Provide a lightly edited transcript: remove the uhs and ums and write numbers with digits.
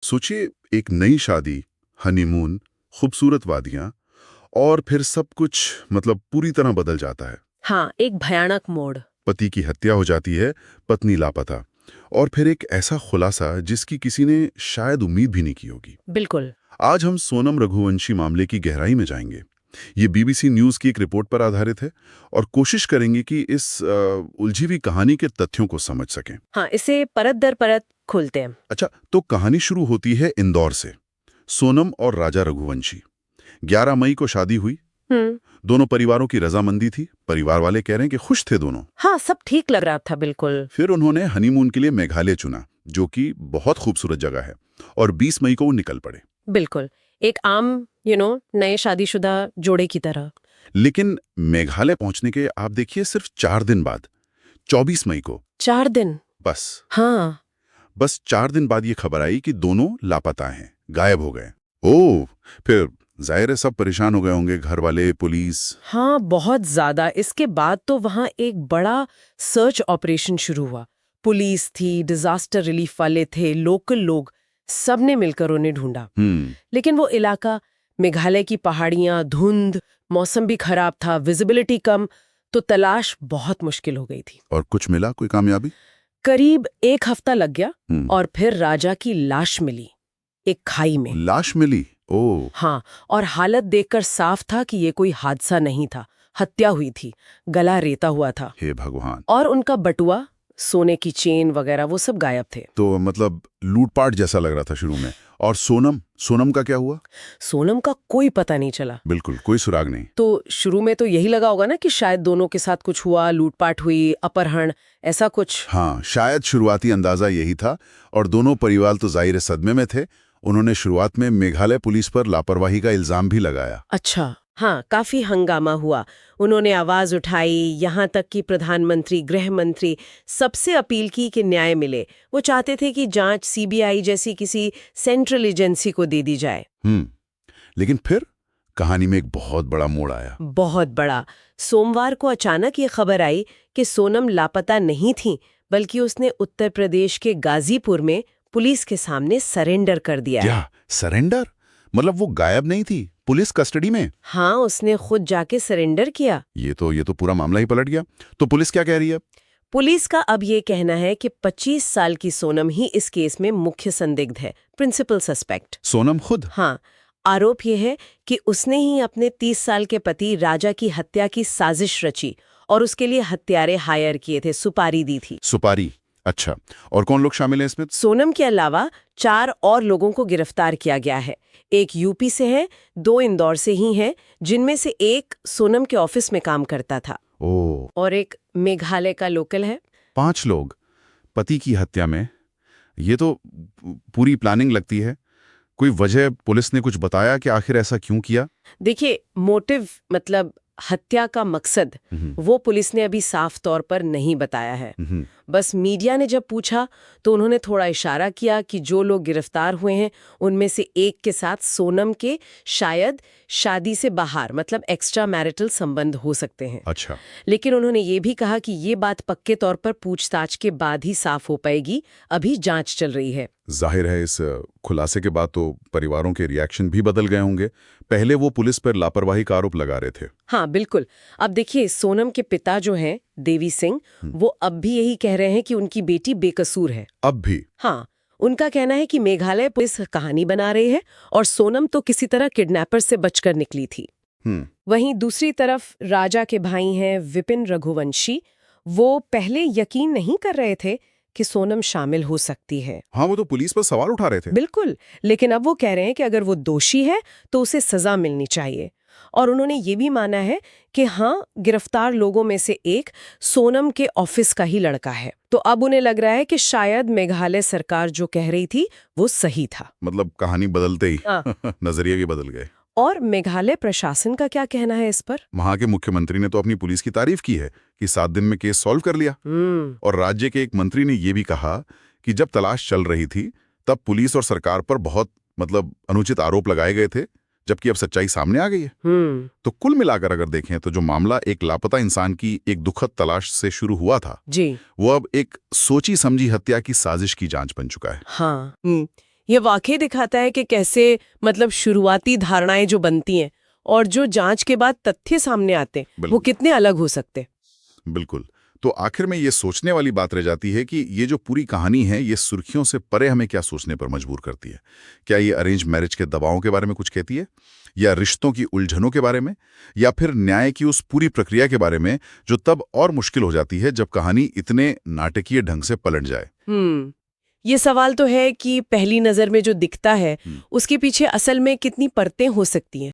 सोचिए, एक नई शादी, हनीमून, खूबसूरत वादियां और फिर सब कुछ मतलब पूरी तरह बदल जाता है। हाँ, एक भयानक मोड़। पति की हत्या हो जाती है, पत्नी लापता, और फिर एक ऐसा खुलासा जिसकी किसी ने शायद उम्मीद भी नहीं की होगी। बिल्कुल। आज हम सोनम रघुवंशी मामले की गहराई में जाएंगे। ये बीबीसी न्यूज की एक रिपोर्ट पर आधारित है और कोशिश करेंगे कि इस उलझी हुई कहानी के तथ्यों को समझ सकें। हाँ, इसे परत दर परत खोलते हैं। अच्छा, तो कहानी शुरू होती है इंदौर से। सोनम और राजा रघुवंशी, 11 मई को शादी हुई। हम्म। दोनों परिवारों की रजामंदी थी। परिवार वाले कह रहे हैं कि खुश थे दोनों। हाँ, सब ठीक लग रहा था बिल्कुल। फिर उन्होंने हनीमून के लिए मेघालय चुना, जो कि बहुत खूबसूरत जगह है, और 20 मई को वो निकल पड़े। बिल्कुल। एक आम नए शादीशुदा जोड़े की तरह। लेकिन मेघालय पहुंचने के आप देखिए सिर्फ 4 दिन बाद, 24 मई को, 4 दिन। बस हाँ। बस 4 दिन बाद ये खबर आई कि दोनों लापता हैं, गायब हो गए। ओह, फिर जाहिर है सब परेशान हो गए होंगे, घर वाले, पुलिस। हाँ, बहुत ज्यादा। इसके बाद तो वहाँ एक बड़ा सर्च ऑपरेशन शुरू हुआ। पुलिस थी, डिजास्टर रिलीफ वाले थे, लोकल लोग, सबने मिलकर उन्हें ढूंढा। लेकिन वो इलाका, मेघालय की पहाड़ियां, धुंध, मौसम भी खराब था, विजिबिलिटी कम, तो तलाश बहुत मुश्किल हो गई थी। और कुछ मिला, कोई कामयाबी? करीब 1 हफ्ता लग गया हम्म। और फिर राजा की लाश मिली, एक खाई में। लाश मिली? ओह। हाँ, और हालत देखकर साफ था कि ये कोई हादसा नहीं था, हत्या हुई थी, गला रेता हुआ था। हे भगवान। और उनका बटुआ, सोने की चेन वगैरह वो सब गायब थे। तो मतलब लूटपाट जैसा लग रहा था शुरू में। और सोनम सोनम का क्या हुआ? सोनम का कोई पता नहीं चला। बिल्कुल कोई सुराग नहीं। तो शुरू में तो यही लगा होगा ना कि शायद दोनों के साथ कुछ हुआ, लूटपाट हुई, अपहरण, ऐसा कुछ। हाँ, शायद शुरुआती अंदाजा यही था। और दोनों परिवार तो जाहिर सदमे में थे। उन्होंने शुरुआत में मेघालय पुलिस पर लापरवाही का इल्जाम भी लगाया। अच्छा। हाँ, काफी हंगामा हुआ। उन्होंने आवाज उठाई, यहाँ तक कि प्रधानमंत्री, गृह मंत्री, सबसे अपील की कि न्याय मिले। वो चाहते थे कि जांच सीबीआई जैसी किसी सेंट्रल एजेंसी को दे दी जाए। लेकिन फिर कहानी में एक बहुत बड़ा मोड़ आया। बहुत बड़ा। सोमवार को अचानक ये खबर आई कि सोनम लापता नहीं थी, बल्कि उसने उत्तर प्रदेश के गाजीपुर में पुलिस के सामने सरेंडर कर दिया है। क्या सरेंडर? मतलब वो गायब नहीं थी, पुलिस कस्टडी में? हाँ, उसने खुद जाके सरेंडर किया। ये तो पूरा मामला ही पलट गया। तो पुलिस क्या कह रही है? पुलिस का अब ये कहना है कि 25 साल की सोनम ही इस केस में मुख्य संदिग्ध है, प्रिंसिपल सस्पेक्ट। सोनम खुद? हाँ, आरोप ये है कि उसने ही अपने 30 साल के पति राजा की हत्या की साजिश रची और उसके लिए हत्यारे हायर किए थे, सुपारी दी थी। सुपारी? अच्छा, और कौन लोग शामिल हैं इसमें? सोनम के अलावा 4 और लोगों को गिरफ्तार किया गया है। एक यूपी से है, 2 इंदौर से ही हैं, जिनमें से एक सोनम के ऑफिस में काम करता था। ओह। और एक मेघालय का लोकल है। 5 लोग पति की हत्या में। ये तो पूरी प्लानिंग लगती है। कोई वजह पुलिस ने कुछ बताया कि आखिर ऐसा क्यों किया? देखिए, मोटिव मतलब हत्या का मकसद, वो पुलिस ने अभी साफ तौर पर नहीं बताया है। बस मीडिया ने जब पूछा तो उन्होंने थोड़ा इशारा किया कि जो लोग गिरफ्तार हुए हैं उनमें से एक के साथ सोनम के शायद शादी से बाहर मतलब एक्स्ट्रा मैरिटल संबंध हो सकते हैं। अच्छा। लेकिन उन्होंने ये भी कहा कि ये बात पक्के तौर पर पूछताछ के बाद ही साफ हो पाएगी, अभी जांच चल रही है। जाहिर है इस खुलासे के बाद तो परिवारों के रिएक्शन भी बदल गए होंगे। पहले वो पुलिस पर लापरवाही का आरोप लगा रहे थे। हाँ, बिल्कुल। अब देखिए, सोनम के पिता जो हैं देवी सिंह, वो अब भी यही कह रहे हैं कि उनकी बेटी बेकसूर है। अब भी? हाँ, उनका कहना है कि मेघालय पुलिस कहानी बना रही है और सोनम तो किसी तरह किडनैपर से बचकर निकली थी। वहीं दूसरी तरफ राजा के भाई हैं विपिन रघुवंशी, वो पहले यकीन नहीं कर रहे थे कि सोनम शामिल हो सकती है। हाँ, वो तो पुलिस पर सवाल उठा रहे थे। बिल्कुल, लेकिन अब वो कह रहे हैं कि अगर वो दोषी है तो उसे सजा मिलनी चाहिए। और उन्होंने ये भी माना है कि हाँ, गिरफ्तार लोगों में से एक सोनम के ऑफिस का ही लड़का है। तो अब उन्हें लग रहा है कि शायद मेघालय सरकार जो कह रही थी वो सही था। मतलब कहानी बदलते ही नजरिए भी बदल गए। और मेघालय प्रशासन का क्या कहना है इस पर? वहां के मुख्यमंत्री ने तो अपनी पुलिस की तारीफ की है कि 7 दिन में केस सॉल्व कर लिया। और राज्य के एक मंत्री ने यह भी कहा कि जब तलाश चल रही थी तब पुलिस और सरकार पर बहुत अनुचित आरोप लगाए गए थे, जबकि अब सच्चाई सामने आ गई है। तो कुल मिलाकर अगर देखें तो जो मामला एक लापता इंसान की एक दुखद तलाश से शुरू हुआ था जी, वो अब एक सोची समझी हत्या की साजिश की जांच बन चुका है। हाँ। ये वाकई दिखाता है कि कैसे मतलब शुरुआती धारणाएं जो बनती हैं और जो जांच के बाद तथ्य सामने आते हैं वो कितने अलग हो सकते। बिल्कुल। तो आखिर में ये सोचने वाली बात रह जाती है कि ये जो पूरी कहानी है ये सुर्खियों से परे हमें क्या सोचने पर मजबूर करती है। क्या ये अरेंज मैरिज के दबावों के बारे में कुछ कहती है, या रिश्तों की उलझनों के बारे में, या फिर न्याय की उस पूरी प्रक्रिया के बारे में जो तब और मुश्किल हो जाती है जब कहानी इतने नाटकीय ढंग से पलट जाए। ये सवाल तो है कि पहली नजर में जो दिखता है उसके पीछे असल में कितनी परतें हो सकती हैं।